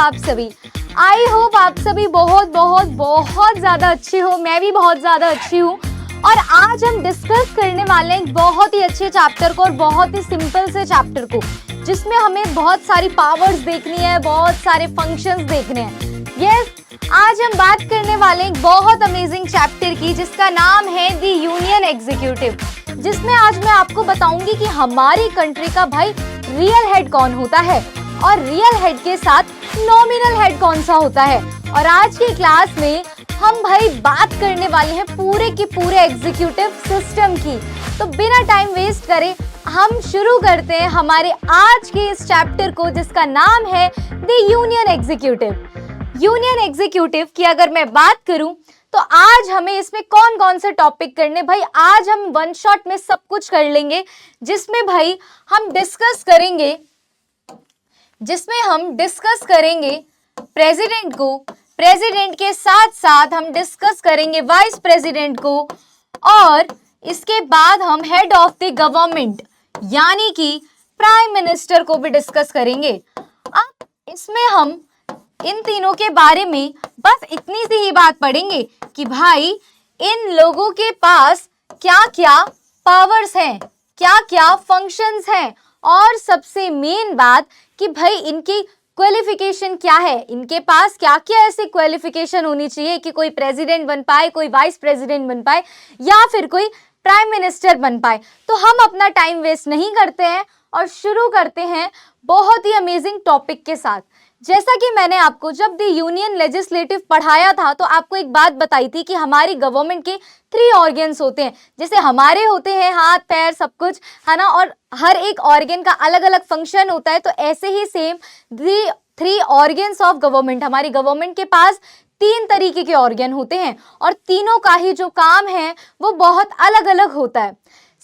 आप सभी? I hope आप सभी बहुत बहुत बहुत ज़्यादा अच्छे हो। मैं भी बहुत ज़्यादा अच्छी हूँ। और आज हम डिस्कस करने वाले हैं एक बहुत ही अच्छे चैप्टर को और बहुत ही सिंपल से चैप्टर को, जिसमें हमें बहुत सारी पावर्स देखनी है, बहुत सारे फंक्शंस देखने हैं। यस, आज हम बात करने वाले हैं एक बहुत अमेजिंग चैप्टर की, जिसका नाम है द यूनियन एग्जीक्यूटिव, जिसमें आज मैं आपको बताऊंगी कि हमारी कंट्री का भाई रियल हेड कौन होता है और रियल हेड के साथ नॉमिनल हेड कौन सा होता है। और आज की क्लास में हम भाई बात करने वाले हैं पूरे के पूरे एग्जीक्यूटिव सिस्टम की। तो बिना टाइम वेस्ट करे हम शुरू करते हैं हमारे आज के इस चैप्टर को, जिसका नाम है the union executive. Union executive की अगर मैं बात करूं तो आज हमें इसमें कौन कौन से टॉपिक करने, भाई आज हम वन शॉट में सब कुछ कर लेंगे, जिसमें भाई हम डिस्कस करेंगे प्रेसिडेंट को, प्रेसिडेंट के साथ साथ हम डिस्कस करेंगे वाइस प्रेसिडेंट को, और इसके बाद हम हेड ऑफ द गवर्नमेंट यानी कि प्राइम मिनिस्टर को भी डिस्कस करेंगे। अब इसमें हम इन तीनों के बारे में बस इतनी सी ही बात पढ़ेंगे कि भाई इन लोगों के पास क्या क्या पावर्स हैं, क्या क्या फंक्शंस हैं, और सबसे मेन बात कि भाई इनकी क्वालिफिकेशन क्या है, इनके पास क्या क्या ऐसी क्वालिफिकेशन होनी चाहिए कि कोई प्रेसिडेंट बन पाए, कोई वाइस प्रेसिडेंट बन पाए या फिर कोई प्राइम मिनिस्टर बन पाए। तो हम अपना टाइम वेस्ट नहीं करते हैं और शुरू करते हैं बहुत ही अमेजिंग टॉपिक के साथ। जैसा कि मैंने आपको जब द यूनियन लेजिस्लेटिव पढ़ाया था तो आपको एक बात बताई थी कि हमारी गवर्नमेंट के 3 ऑर्गन्स होते हैं। जैसे हमारे होते हैं हाथ पैर सब कुछ, है ना, और हर एक ऑर्गन का अलग अलग फंक्शन होता है। तो ऐसे ही same the 3 organs of government, हमारी गवर्नमेंट के पास 3 तरीके के ऑर्गन होते हैं और तीनों का ही जो काम है वो बहुत अलग अलग होता है।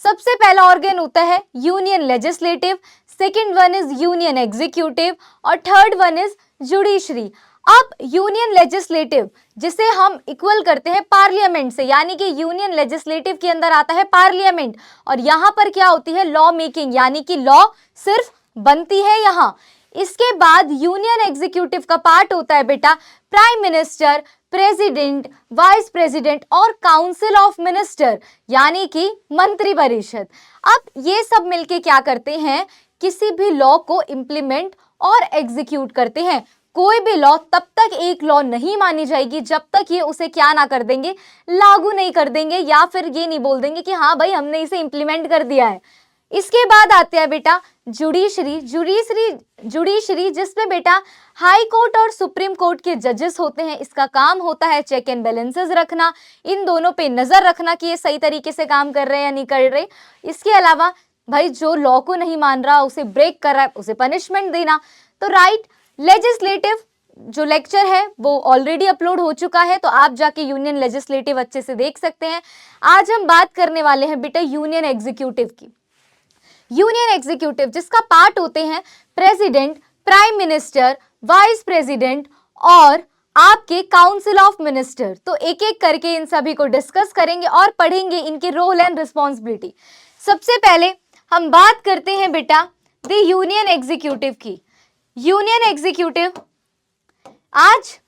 सबसे पहला ऑर्गन होता है union legislative, second one is union executive और थर्ड वन इज जुडिशरी। अब यूनियन लेजिस्लेटिव जिसे हम इक्वल करते हैं पार्लियामेंट से, यानी कि यूनियन लेजिस्लेटिव के अंदर आता है पार्लियामेंट, और यहाँ पर क्या होती है लॉ मेकिंग, यानी कि लॉ सिर्फ बनती है यहाँ। इसके बाद यूनियन एग्जीक्यूटिव का पार्ट होता है बेटा prime minister, president, vice president और काउंसिल ऑफ मिनिस्टर, यानी कि मंत्री परिषद। अब ये सब मिलके क्या करते हैं, किसी भी लॉ को इम्प्लीमेंट और एग्जीक्यूट करते हैं। कोई भी लॉ तब तक एक लॉ नहीं मानी जाएगी जब तक ये उसे क्या ना कर देंगे, लागू नहीं कर देंगे, या फिर ये नहीं बोल देंगे कि हाँ भाई हमने इसे इम्प्लीमेंट कर दिया है। इसके बाद आते हैं बेटा जुडिशरी। जुडिशरी जिसमें बेटा हाई कोर्ट और सुप्रीम कोर्ट के जजेस होते हैं। इसका काम होता है चेक एंड बैलेंसेस रखना, इन दोनों पे नजर रखना कि ये सही तरीके से काम कर रहे हैं या नहीं कर रहे। इसके अलावा भाई जो लॉ को नहीं मान रहा, उसे ब्रेक कर रहा है, उसे पनिशमेंट देना। तो राइट, लेजिस्लेटिव जो लेक्चर है वो ऑलरेडी अपलोड हो चुका है, तो आप जाके यूनियन लेजिस्लेटिव अच्छे से देख सकते हैं। आज हम बात करने वाले हैं बेटा यूनियन एग्जीक्यूटिव की। यूनियन एग्जीक्यूटिव जिसका पार्ट होते हैं president, prime minister, vice president और आपके काउंसिल ऑफ मिनिस्टर। तो एक एक करके इन सभी को डिस्कस करेंगे और पढ़ेंगे इनके रोल एंड रिस्पॉन्सिबिलिटी। सबसे पहले हम बात करते हैं बेटा द यूनियन एग्जीक्यूटिव की। यूनियन एग्जीक्यूटिव आज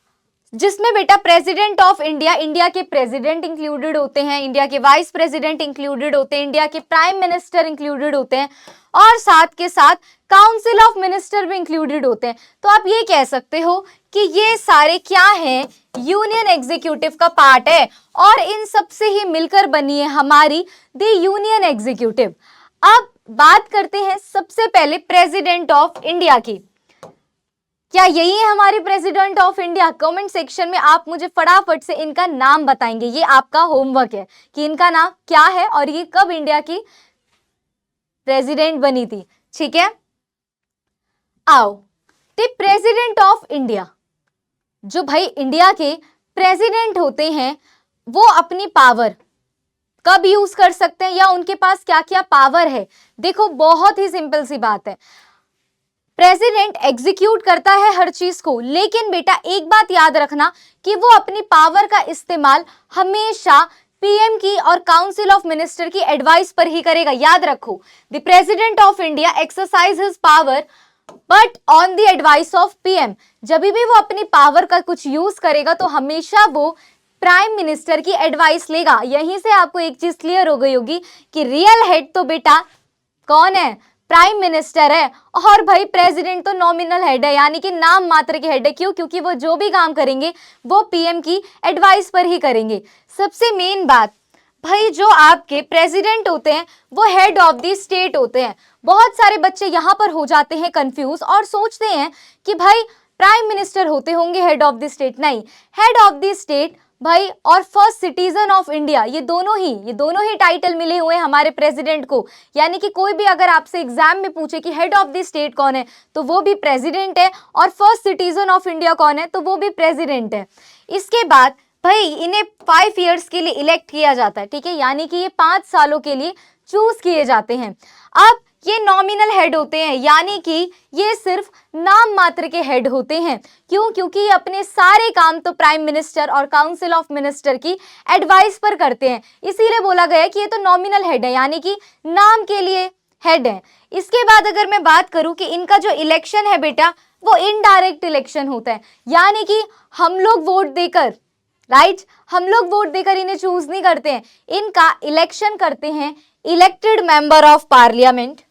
जिसमें बेटा प्रेसिडेंट ऑफ इंडिया, इंडिया के प्रेसिडेंट इंक्लूडेड होते हैं, इंडिया के वाइस प्रेसिडेंट इंक्लूडेड होते हैं, इंडिया के प्राइम मिनिस्टर इंक्लूडेड होते हैं और साथ के साथ काउंसिल ऑफ मिनिस्टर भी इंक्लूडेड होते हैं। तो आप ये कह सकते हो कि ये सारे क्या हैं, यूनियन एग्जीक्यूटिव का पार्ट है और इन सब से ही मिलकर बनी है हमारी द यूनियन एग्जीक्यूटिव। अब बात करते हैं सबसे पहले प्रेसिडेंट ऑफ इंडिया की। क्या यही है हमारी president of India? Comment section में आप मुझे फटाफट से इनका नाम बताएंगे। ये आपका होमवर्क है कि इनका नाम क्या है और ये कब इंडिया की प्रेसिडेंट बनी थी। ठीक है, आओ द प्रेसिडेंट ऑफ इंडिया, जो भाई इंडिया के प्रेसिडेंट होते हैं, वो अपनी पावर कब यूज कर सकते हैं या उनके पास क्या क्या पावर है। देखो बहुत ही सिंपल सी बात है, प्रेसिडेंट एग्जीक्यूट करता है हर चीज को, लेकिन बेटा एक बात याद रखना कि वो अपनी पावर का इस्तेमाल हमेशा पीएम की और काउंसिल ऑफ मिनिस्टर की एडवाइस पर ही करेगा। याद रखो, the president of India exercise his power but on the advice of PM. जब भी वो अपनी पावर का कुछ यूज करेगा तो हमेशा वो प्राइम मिनिस्टर की एडवाइस लेगा। यहीं से आपको एक चीज क्लियर हो गई होगी कि रियल हेड तो बेटा कौन है, प्राइम मिनिस्टर है, और भाई प्रेसिडेंट तो नॉमिनल हेड है, यानी कि नाम मात्र के हेड है। क्यों? क्योंकि वो जो भी काम करेंगे वो पीएम की एडवाइस पर ही करेंगे। सबसे मेन बात भाई, जो आपके प्रेसिडेंट होते हैं वो हेड ऑफ द स्टेट होते हैं। बहुत सारे बच्चे यहाँ पर हो जाते हैं कंफ्यूज और सोचते हैं कि भाई प्राइम मिनिस्टर होते होंगे हेड ऑफ द स्टेट। नहीं, हेड ऑफ द स्टेट भाई और फर्स्ट सिटीजन ऑफ इंडिया, ये दोनों ही टाइटल मिले हुए हैं हमारे प्रेसिडेंट को। यानी कि कोई भी अगर आपसे एग्जाम में पूछे कि हेड ऑफ द स्टेट कौन है तो वो भी प्रेसिडेंट है, और फर्स्ट सिटीजन ऑफ इंडिया कौन है तो वो भी प्रेसिडेंट है। इसके बाद भाई इन्हें 5 ईयर्स के लिए इलेक्ट किया जाता है, ठीक है, यानी कि ये 5 सालों के लिए चूज किए जाते हैं। अब ये नॉमिनल हेड होते हैं, यानी कि ये सिर्फ नाम मात्र के हेड होते हैं। क्यों? क्योंकि ये अपने सारे काम तो प्राइम मिनिस्टर और काउंसिल ऑफ मिनिस्टर की एडवाइस पर करते हैं, इसीलिए बोला गया है कि ये तो नॉमिनल हेड है, यानी कि नाम के लिए हेड है। इसके बाद अगर मैं बात करूं कि इनका जो इलेक्शन है बेटा वो इनडायरेक्ट इलेक्शन होता है, यानी कि हम लोग वोट देकर, राइट, हम लोग वोट देकर इन्हें चूज नहीं करते हैं, इनका इलेक्शन करते हैं इलेक्टेड मेंबर ऑफ पार्लियामेंट।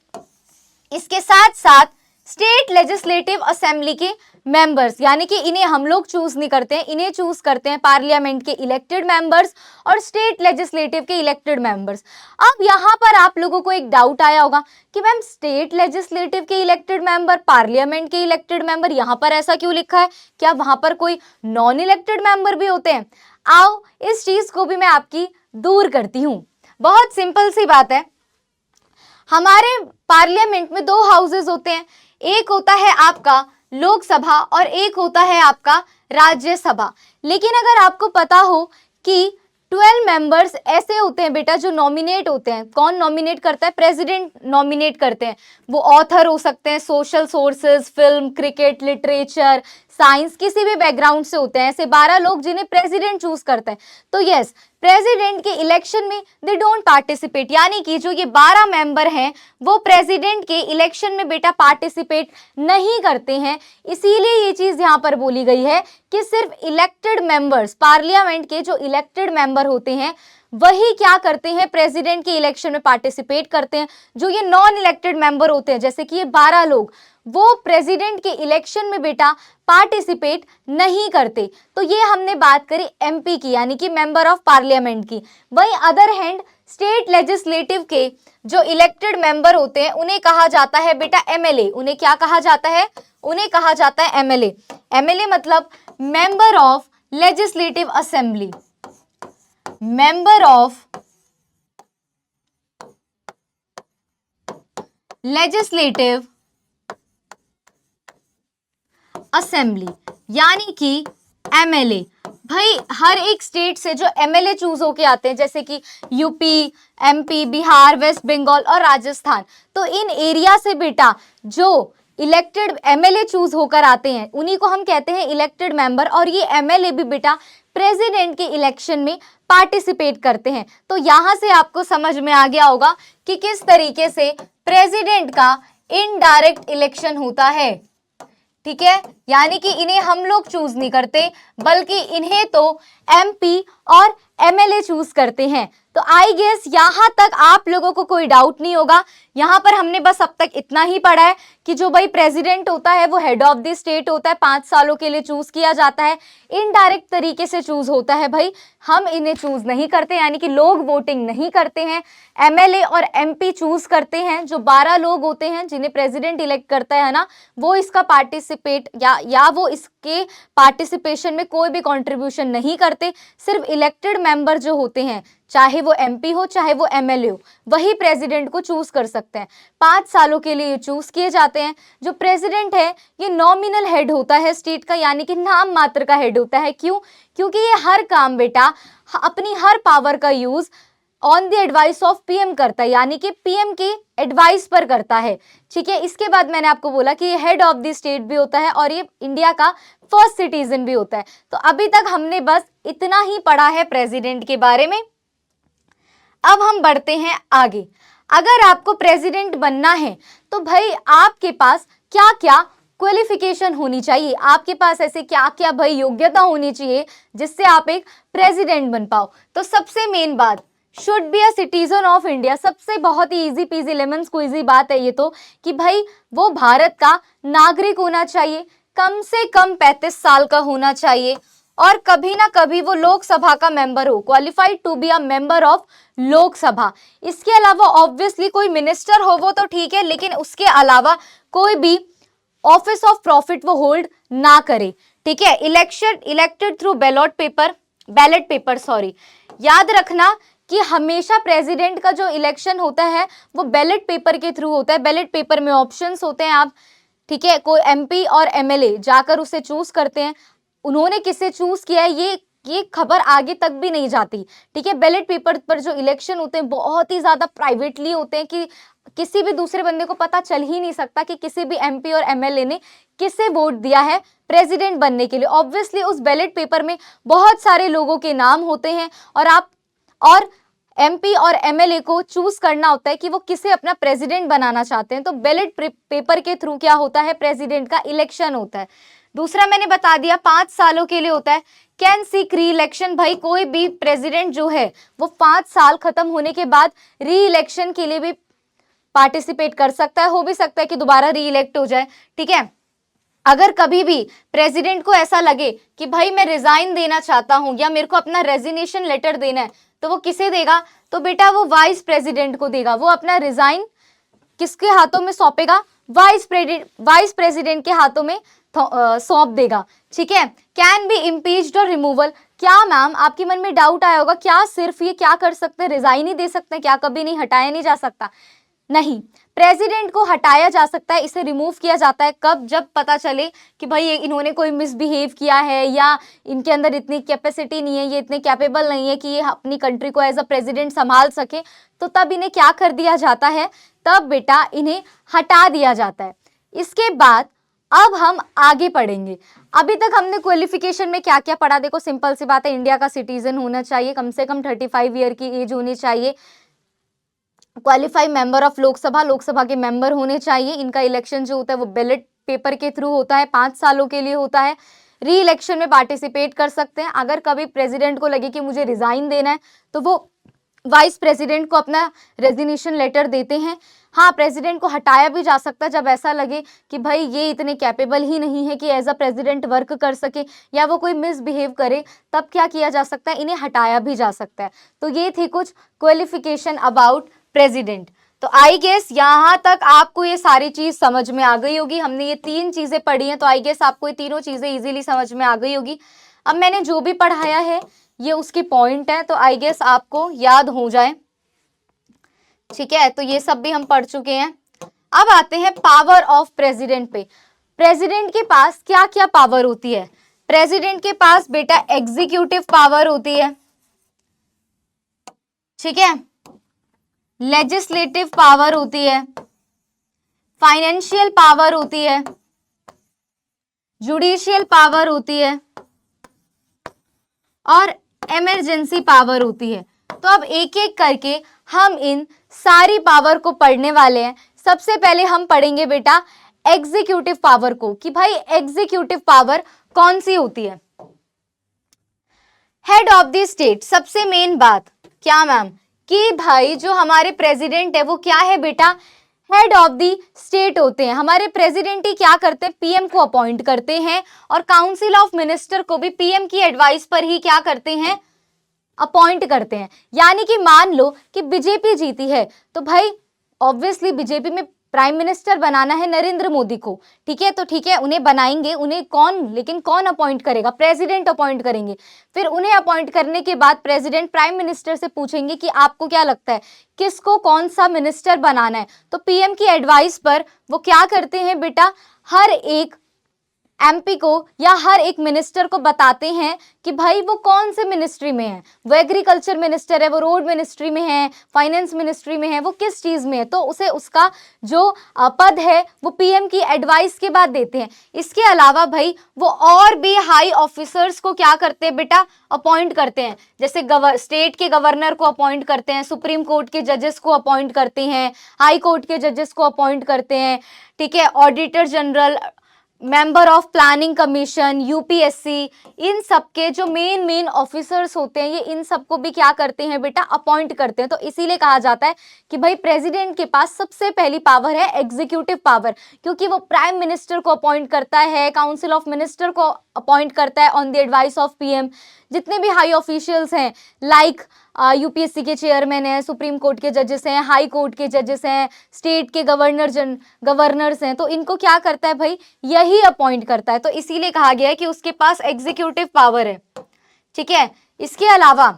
इसके साथ साथ स्टेट लेजिस्लेटिव असेंबली के मेंबर्स, यानी कि इन्हें हम लोग चूज नहीं करते हैं, इन्हें चूज करते हैं पार्लियामेंट के इलेक्टेड मेंबर्स और स्टेट लेजिस्लेटिव के इलेक्टेड मेंबर्स। अब यहाँ पर आप लोगों को एक डाउट आया होगा कि मैम स्टेट लेजिस्लेटिव के इलेक्टेड मेंबर, पार्लियामेंट के इलेक्टेड मेंबर, यहाँ पर ऐसा क्यों लिखा है? क्या वहां पर कोई नॉन इलेक्टेड मेंबर भी होते हैं? आओ इस चीज को भी मैं आपकी दूर करती हूँ। बहुत सिंपल सी बात है, हमारे पार्लियामेंट में 2 हाउसेस होते हैं, एक होता है आपका लोकसभा और एक होता है आपका राज्यसभा। लेकिन अगर आपको पता हो कि 12 मेंबर्स ऐसे होते हैं बेटा जो नॉमिनेट होते हैं। कौन नॉमिनेट करता है? प्रेसिडेंट नॉमिनेट करते हैं। वो ऑथर हो सकते हैं, social sources, film, cricket, literature, science, किसी भी बैकग्राउंड से होते हैं। ऐसे 12 लोग जिन्हें प्रेसिडेंट चूज करते हैं। तो यस, प्रेसिडेंट के इलेक्शन में दे डोंट पार्टिसिपेट, यानी कि जो ये 12 मेंबर हैं वो प्रेसिडेंट के इलेक्शन में बेटा पार्टिसिपेट नहीं करते हैं। इसीलिए ये चीज यहाँ पर बोली गई है कि सिर्फ इलेक्टेड मेंबर्स, पार्लियामेंट के जो इलेक्टेड मेंबर होते हैं वही क्या करते हैं, प्रेसिडेंट के इलेक्शन में पार्टिसिपेट करते हैं। जो ये नॉन इलेक्टेड मेंबर होते हैं, जैसे कि ये 12 लोग, वो प्रेसिडेंट के इलेक्शन में बेटा पार्टिसिपेट नहीं करते। तो ये हमने बात करी एमपी की, यानी कि मेंबर ऑफ पार्लियामेंट की। वहीं अदर हैंड स्टेट लेजिस्लेटिव के जो इलेक्टेड मेंबर होते हैं उन्हें कहा जाता है बेटा एमएलए। उन्हें क्या कहा जाता है? उन्हें कहा जाता है एमएलए। एमएलए मतलब member of legislative assembly, member of legislative assembly, यानी कि एमएलए। भाई हर एक स्टेट से जो एमएलए चूज होके आते हैं, जैसे कि UP, MP, Bihar, West Bengal और राजस्थान, तो इन एरिया से बेटा जो इलेक्टेड एमएलए चूज होकर आते हैं उन्हीं को हम कहते हैं इलेक्टेड मेंबर। और ये एमएलए भी बेटा प्रेसिडेंट के इलेक्शन में पार्टिसिपेट करते हैं। तो यहां से आपको समझ में आ गया होगा कि किस तरीके से प्रेसिडेंट का इनडायरेक्ट इलेक्शन होता है, ठीक है। यानी कि इन्हें हम लोग चूज नहीं करते, बल्कि इन्हें तो एमपी और एमएलए चूज करते हैं। तो आई गेस यहां तक आप लोगों को कोई डाउट नहीं होगा। यहां पर हमने बस अब तक इतना ही पढ़ा है कि जो भाई प्रेसिडेंट होता है वो हेड ऑफ द स्टेट होता है, 5 सालों के लिए चूज किया जाता है, इनडायरेक्ट तरीके से चूज होता है। भाई हम इन्हें चूज नहीं करते, यानी कि लोग वोटिंग नहीं करते हैं, एमएलए और एमपी चूज करते हैं। जो 12 लोग होते हैं जिन्हें प्रेसिडेंट इलेक्ट करता है ना, वो इसका पार्टिसिपेट या वो इसके पार्टिसिपेशन में कोई भी कंट्रीब्यूशन नहीं करते। सिर्फ इलेक्टेड मेंबर जो होते हैं, चाहे वो एमपी हो चाहे वो एमएलए हो, वही प्रेसिडेंट को चूज कर सकते हैं। 5 सालों के लिए चूज किए जाते हैं। जो प्रेसिडेंट है ये नॉमिनल हेड होता है स्टेट का, यानी कि नाम मात्र का हेड होता है। क्यों? क्योंकि ये हर काम बेटा अपनी हर पावर का use on the advice of PM करता है, यानी कि पीएम के एडवाइस पर करता है, ठीक है। इसके बाद मैंने आपको बोला कि ये हेड ऑफ द स्टेट भी होता है और ये इंडिया का फर्स्ट सिटीजन भी होता है। तो अभी तक हमने बस इतना ही पढ़ा है प्रेसिडेंट के बारे में। अब हम बढ़ते हैं आगे। अगर आपको प्रेसिडेंट बनना है तो भाई आपके पास क्या क्या क्वालिफिकेशन होनी चाहिए, आपके पास ऐसे क्या क्या भाई योग्यता होनी चाहिए जिससे आप एक प्रेसिडेंट बन पाओ। तो सबसे मेन बात, should be a citizen of India. सबसे बहुत ही इजी पीजी लेमन स्क्वीजी बात है ये तो, कि भाई वो भारत का नागरिक होना चाहिए, कम से कम 35 साल का होना चाहिए, और कभी ना कभी वो लोकसभा का मेंबर हो, qualified to be a member of Lok Sabha. इसके अलावा ऑब्वियसली कोई मिनिस्टर हो वो तो ठीक है, लेकिन उसके अलावा कोई भी ऑफिस ऑफ प्रॉफिट वो होल्ड ना करे, ठीक है। Elected through ballot paper sorry. याद रखना कि हमेशा प्रेसिडेंट का जो इलेक्शन होता है वो बैलेट पेपर के थ्रू होता है। बैलेट पेपर में ऑप्शंस होते हैं, आप ठीक है, कोई एमपी और एमएलए जाकर उसे चूज करते हैं। उन्होंने किसे चूज किया है ये खबर आगे तक भी नहीं जाती, ठीक है। बैलेट पेपर पर जो इलेक्शन होते हैं बहुत ही ज्यादा प्राइवेटली होते हैं, कि किसी भी दूसरे बंदे को पता चल ही नहीं सकता कि किसी भी एमपी और एमएलए ने किसे वोट दिया है प्रेसिडेंट बनने के लिए। ऑब्वियसली उस बैलेट पेपर में बहुत सारे लोगों के नाम होते हैं, और एमपी और एमएलए को चूज करना होता है कि वो किसे अपना प्रेसिडेंट बनाना चाहते हैं। तो बैलेट पेपर के थ्रू क्या होता है, प्रेसिडेंट का इलेक्शन होता है। दूसरा मैंने बता दिया 5 सालों के लिए होता है। कैन सीक री इलेक्शन, भाई कोई भी प्रेसिडेंट जो है वो 5 साल खत्म होने के बाद री इलेक्शन के लिए भी पार्टिसिपेट कर सकता है। हो भी सकता है कि दोबारा री इलेक्ट हो जाए, ठीक है। अगर कभी भी प्रेसिडेंट को ऐसा लगे कि भाई मैं रिजाइन देना चाहता हूं या मेरे को अपना रेजिग्नेशन लेटर देना है, तो वो किसे देगा, तो बेटा वो वाइस प्रेसिडेंट को देगा। वो अपना रिजाइन किसके हाथों में सौंपेगा, वाइस प्रेसिडेंट के हाथों में सौंप देगा, ठीक है। कैन बी इम्पीच्ड और रिमूवल, क्या मैम आपके मन में डाउट आया होगा, क्या सिर्फ ये क्या कर सकते हैं, रिजाइन ही दे सकते हैं क्या, कभी नहीं हटाया नहीं जा सकता? नहीं, प्रेसिडेंट को हटाया जा सकता है, इसे रिमूव किया जाता है कब, जब पता चले कि भाई इन्होंने कोई मिसबिहेव किया है या इनके अंदर इतनी कैपेसिटी नहीं है, ये इतने कैपेबल नहीं है कि ये अपनी कंट्री को एज अ प्रेसिडेंट संभाल सके, तो तब इन्हें क्या कर दिया जाता है, तब बेटा इन्हें हटा दिया जाता है। इसके बाद अब हम आगे पढ़ेंगे। अभी तक हमने क्वालिफिकेशन में क्या क्या पढ़ा, देखो सिंपल सी बात है, इंडिया का सिटीजन होना चाहिए, कम से कम 35 ईयर की एज होनी चाहिए, क्वालिफाइड मेंबर ऑफ लोकसभा के मेंबर होने चाहिए। इनका इलेक्शन जो होता है वो बैलेट पेपर के थ्रू होता है, 5 सालों के लिए होता है। री इलेक्शन में पार्टिसिपेट कर सकते हैं। अगर कभी प्रेसिडेंट को लगे कि मुझे रिजाइन देना है तो वो वाइस प्रेसिडेंट को अपना रेजिग्नेशन लेटर देते हैं। हाँ, प्रेसिडेंट को हटाया भी जा सकता है जब ऐसा लगे कि भाई ये इतने कैपेबल ही नहीं है कि एज अ प्रेसिडेंट वर्क कर सके या वो कोई मिसबिहेव करे, तब क्या किया जा सकता है, इन्हें हटाया भी जा सकता है। तो ये थी कुछ क्वालिफिकेशन अबाउट प्रेसिडेंट। तो आई गेस यहाँ तक आपको ये सारी चीज समझ में आ गई होगी। हमने ये 3 चीजें पढ़ी हैं, तो आई गेस आपको ये तीनों चीजें इजीली समझ में आ गई होगी। अब मैंने जो भी पढ़ाया है ये उसके पॉइंट है, तो आई गेस आपको याद हो जाए, ठीक है। तो ये सब भी हम पढ़ चुके हैं। अब आते हैं पावर ऑफ प्रेसिडेंट पे। प्रेसिडेंट के पास क्या क्या पावर होती है? प्रेसिडेंट के पास बेटा एग्जीक्यूटिव पावर होती है, ठीक है, लेजिस्लेटिव पावर होती है, फाइनेंशियल पावर होती है, जुडिशियल पावर होती है और इमरजेंसी पावर होती है। तो अब एक एक करके हम इन सारी पावर को पढ़ने वाले हैं। सबसे पहले हम पढ़ेंगे बेटा एग्जीक्यूटिव पावर को, कि भाई एग्जीक्यूटिव पावर कौन सी होती है। हेड ऑफ द स्टेट, सबसे मेन बात क्या मैम, कि भाई जो हमारे प्रेसिडेंट है वो क्या है बेटा, हेड ऑफ द स्टेट होते हैं। हमारे प्रेसिडेंट ही क्या करते हैं, पीएम को अपॉइंट करते हैं, और काउंसिल ऑफ मिनिस्टर को भी पीएम की एडवाइस पर ही क्या करते हैं, अपॉइंट करते हैं। यानी कि मान लो कि बीजेपी जीती है, तो भाई ऑब्वियसली बीजेपी में प्राइम मिनिस्टर बनाना है नरेंद्र मोदी को, ठीक है, तो ठीक है उन्हें बनाएंगे, उन्हें कौन अपॉइंट करेगा, प्रेसिडेंट अपॉइंट करेंगे। फिर उन्हें अपॉइंट करने के बाद प्रेसिडेंट प्राइम मिनिस्टर से पूछेंगे कि आपको क्या लगता है किसको कौन सा मिनिस्टर बनाना है। तो पीएम की एडवाइस पर वो क्या करते हैं बेटा, हर एक एमपी को या हर एक मिनिस्टर को बताते हैं कि भाई वो कौन से मिनिस्ट्री में है, वो एग्रीकल्चर मिनिस्टर है, वो रोड मिनिस्ट्री में है, फाइनेंस मिनिस्ट्री में है, वो किस चीज में है, तो उसे उसका जो पद है वो पीएम की एडवाइस के बाद देते हैं। इसके अलावा भाई वो और भी हाई ऑफिसर्स को क्या करते हैं बेटा, अपॉइंट करते हैं। जैसे स्टेट के गवर्नर को अपॉइंट करते हैं, सुप्रीम कोर्ट के जजेस को अपॉइंट करते हैं, हाई कोर्ट के जजेस को अपॉइंट करते हैं, ठीक है, auditor general, member of planning commission, UPSC, इन सब के जो मेन ऑफिसर्स होते हैं ये इन सबको भी क्या करते हैं बेटा, अपॉइंट करते हैं। तो इसीलिए कहा जाता है कि भाई प्रेसिडेंट के पास सबसे पहली पावर है एग्जीक्यूटिव पावर, क्योंकि वो प्राइम मिनिस्टर को अपॉइंट करता है, काउंसिल ऑफ मिनिस्टर को अपॉइंट करता है on the advice of PM. जितने भी हाई ऑफिशियल्स हैं लाइक यूपीएससी के चेयरमैन हैं, सुप्रीम कोर्ट के जजेस हैं, हाई कोर्ट के जजेस हैं, स्टेट के गवर्नर्स हैं, तो इनको क्या करता है भाई, यही अपॉइंट करता है। तो इसीलिए कहा गया है कि उसके पास एग्जीक्यूटिव पावर है, ठीक है। इसके अलावा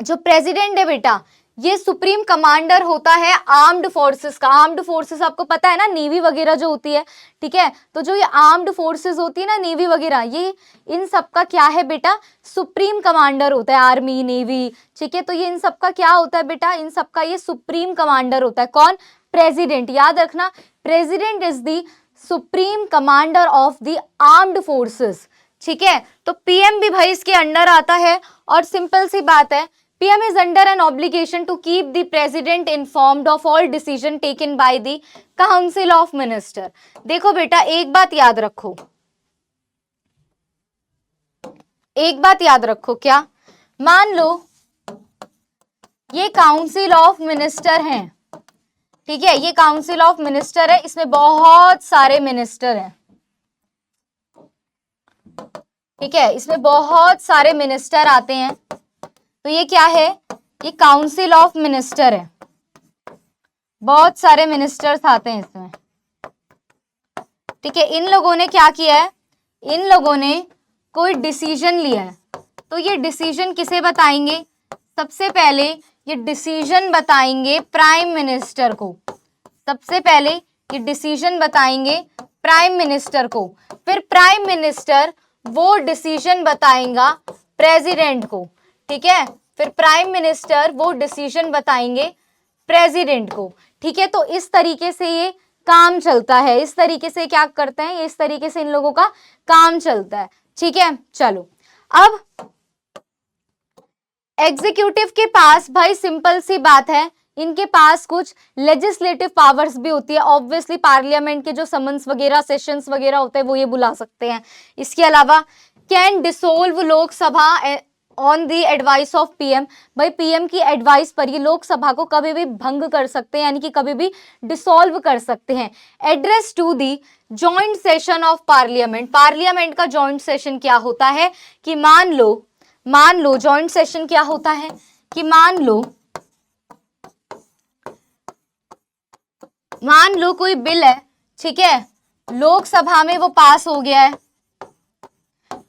जो प्रेसिडेंट है बेटा, ये सुप्रीम कमांडर होता है आर्म्ड फोर्सेस का। आर्म्ड फोर्सेस आपको पता है ना, नेवी वगैरह जो होती है, ठीक है। तो जो ये आर्म्ड फोर्सेस होती है ना, नेवी वगैरह, ये इन सब का क्या है बेटा, सुप्रीम कमांडर होता है, आर्मी, नेवी, ठीक है। तो ये इन सब का क्या होता है बेटा, इन सब का ये सुप्रीम कमांडर होता है। कौन, प्रेसिडेंट। याद रखना, president is the supreme commander of the armed forces, ठीक है। तो पीएम भी भाई इसके अंडर आता है, और सिंपल सी बात है, PM is under an obligation to keep the president informed of all decision taken by the council of minister। देखो बेटा, एक बात याद रखो, एक बात याद रखो, क्या, मान लो ये काउंसिल ऑफ मिनिस्टर हैं, ठीक है, ये काउंसिल ऑफ मिनिस्टर है, इसमें बहुत सारे मिनिस्टर हैं, ठीक है, इसमें बहुत सारे मिनिस्टर आते हैं। तो ये क्या है, ये काउंसिल ऑफ मिनिस्टर है, बहुत सारे मिनिस्टर्स आते हैं इसमें, ठीक है। इन लोगों ने क्या किया है, इन लोगों ने कोई डिसीजन लिया है, तो ये डिसीजन किसे बताएंगे, सबसे पहले ये डिसीजन बताएंगे प्राइम मिनिस्टर को, सबसे पहले ये डिसीजन बताएंगे प्राइम मिनिस्टर को, फिर प्राइम मिनिस्टर वो डिसीजन बताएगा प्रेसिडेंट को, ठीक है, फिर प्राइम मिनिस्टर वो डिसीजन बताएंगे प्रेसिडेंट को, ठीक है। तो इस तरीके से ये काम चलता है, इस तरीके से क्या करते हैं, इस तरीके से इन लोगों का काम चलता है, ठीक है। चलो, अब एग्जीक्यूटिव के पास भाई सिंपल सी बात है, इनके पास कुछ लेजिस्लेटिव पावर्स भी होती है। ऑब्वियसली पार्लियामेंट के जो समन्स वगैरह, सेशंस वगैरह होते हैं, वो ये बुला सकते हैं। इसके अलावा can dissolve Lok Sabha on the advice of PM, भाई पीएम की एडवाइस पर ये लोकसभा को कभी भी भंग कर सकते हैं, यानी कि कभी भी डिसॉल्व कर सकते हैं। Address to the joint session of parliament, parliament का जॉइंट सेशन क्या होता है कि मान लो जॉइंट सेशन क्या होता है कि मान लो कोई बिल है, ठीक है, लोकसभा में वो पास हो गया है,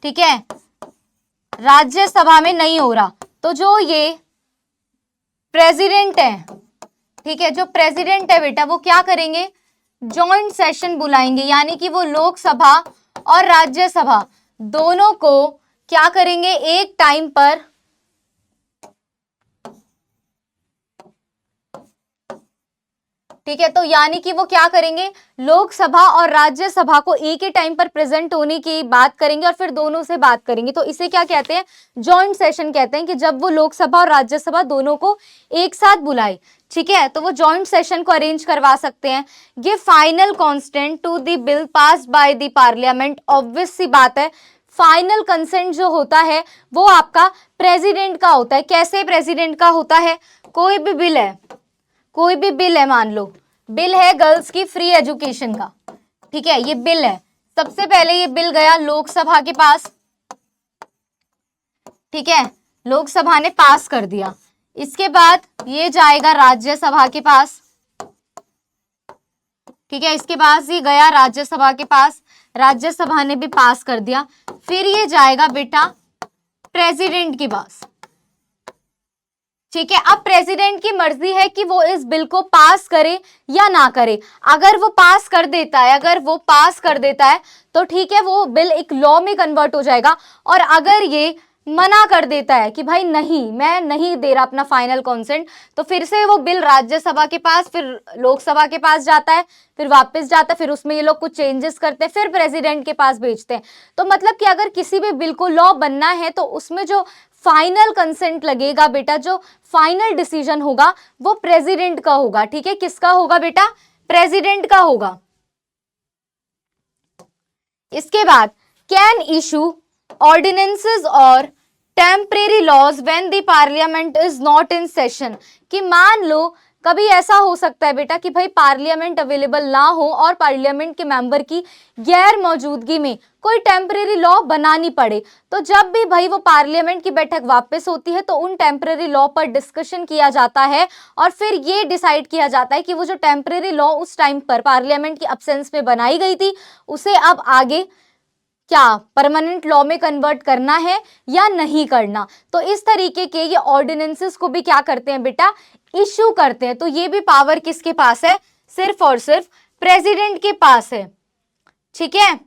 ठीक है, राज्यसभा में नहीं हो रहा, तो जो ये प्रेसिडेंट है, ठीक है, जो प्रेसिडेंट है बेटा, वो क्या करेंगे, जॉइंट सेशन बुलाएंगे, यानी कि वो लोकसभा और राज्यसभा दोनों को क्या करेंगे, एक टाइम पर ठीक है। तो यानी कि वो क्या करेंगे, लोकसभा और राज्यसभा को एक ही टाइम पर प्रेजेंट होने की बात करेंगे और फिर दोनों से बात करेंगे। तो इसे क्या कहते हैं, जॉइंट सेशन कहते हैं, कि जब वो लोकसभा और राज्यसभा दोनों को एक साथ बुलाए, ठीक है, तो वो जॉइंट सेशन को अरेंज करवा सकते हैं। Give final consent to the bill passed by the parliament, obvious सी बात है, फाइनल कंसेंट जो होता है वो आपका प्रेसिडेंट का होता है। कैसे प्रेसिडेंट का होता है, कोई भी बिल है, मान लो बिल है गर्ल्स की फ्री एजुकेशन का, ठीक है, ये बिल है, सबसे पहले ये बिल गया लोकसभा के पास, ठीक है, लोकसभा ने पास कर दिया, इसके बाद ये जाएगा राज्यसभा के पास, ठीक है, इसके बाद ये गया राज्यसभा के पास, राज्यसभा ने भी पास कर दिया, फिर ये जाएगा बेटा प्रेसिडेंट के पास, ठीक है। अब प्रेसिडेंट की मर्जी है कि वो इस बिल को पास करे या ना करे। अगर वो पास कर देता है तो ठीक है, वो बिल एक लॉ में कन्वर्ट हो जाएगा। और अगर ये मना कर देता है कि भाई नहीं, मैं नहीं दे रहा अपना फाइनल कॉन्सेंट, तो फिर से वो बिल राज्यसभा के पास, फिर लोकसभा के पास जाता है, फिर वापस जाता है, फिर उसमें ये लोग कुछ चेंजेस करते हैं, फिर प्रेसिडेंट के पास भेजते हैं। तो मतलब कि अगर किसी भी बिल को लॉ बनना है तो उसमें जो फाइनल कंसेंट लगेगा बेटा, जो फाइनल डिसीजन होगा वो प्रेसिडेंट का होगा। ठीक है, किसका होगा बेटा? प्रेसिडेंट का होगा। इसके बाद कैन इशू ऑर्डिनेंसेस और temporary laws when the parliament is not in session. कि मान लो कभी ऐसा हो सकता है बेटा कि भाई पार्लियामेंट अवेलेबल ना हो और पार्लियामेंट के मेंबर की गैर मौजूदगी में कोई टेम्परेरी लॉ बनानी पड़े, तो जब भी भाई वो पार्लियामेंट की बैठक वापस होती है तो उन टेम्परेरी लॉ पर डिस्कशन किया जाता है और फिर ये डिसाइड किया जाता है कि वो जो टेम्परेरी लॉ उस टाइम पर पार्लियामेंट की अब्सेंस में बनाई गई थी उसे अब आगे क्या परमानेंट लॉ में कन्वर्ट करना है या नहीं करना। तो इस तरीके के ये ऑर्डिनेंसेस को भी क्या करते हैं बेटा? इशू करते हैं। तो ये भी पावर किसके पास है? सिर्फ और सिर्फ प्रेसिडेंट के पास है। ठीक है,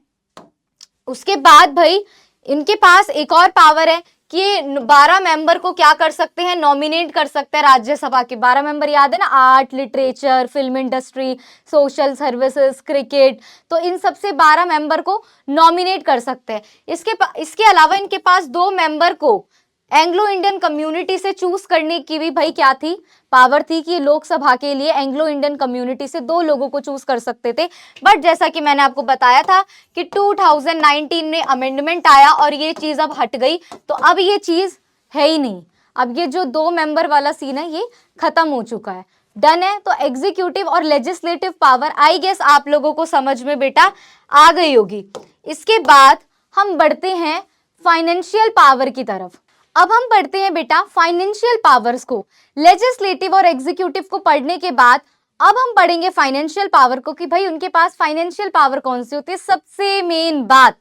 उसके बाद भाई इनके पास एक और पावर है कि 12 मेंबर को क्या कर सकते हैं? नॉमिनेट कर सकते हैं राज्यसभा के। 12 मेंबर याद है ना? Art, literature, film industry, social services, cricket, तो इन सब से 12 मेंबर को नॉमिनेट कर सकते हैं। इसके अलावा इनके पास 2 मेंबर को एंग्लो इंडियन कम्युनिटी से चूज करने की भी भाई क्या थी? पावर थी कि लोकसभा के लिए एंग्लो इंडियन कम्युनिटी से 2 लोगों को चूज कर सकते थे। बट जैसा कि मैंने आपको बताया था कि 2019 में अमेंडमेंट आया और ये चीज अब हट गई, तो अब ये चीज है ही नहीं। अब ये जो 2 मेंबर वाला सीन है ये खत्म हो चुका है, डन है। तो एग्जीक्यूटिव और लेजिस्लेटिव पावर आई गेस आप लोगों को समझ में बेटा आ गई होगी। इसके बाद हम बढ़ते हैं फाइनेंशियल पावर की तरफ। अब हम पढ़ते हैं बेटा फाइनेंशियल पावर्स को। लेजिस्लेटिव और एग्जीक्यूटिव को पढ़ने के बाद अब हम पढ़ेंगे फाइनेंशियल पावर को कि भाई उनके पास फाइनेंशियल पावर कौन सी होती है। सबसे मेन बात,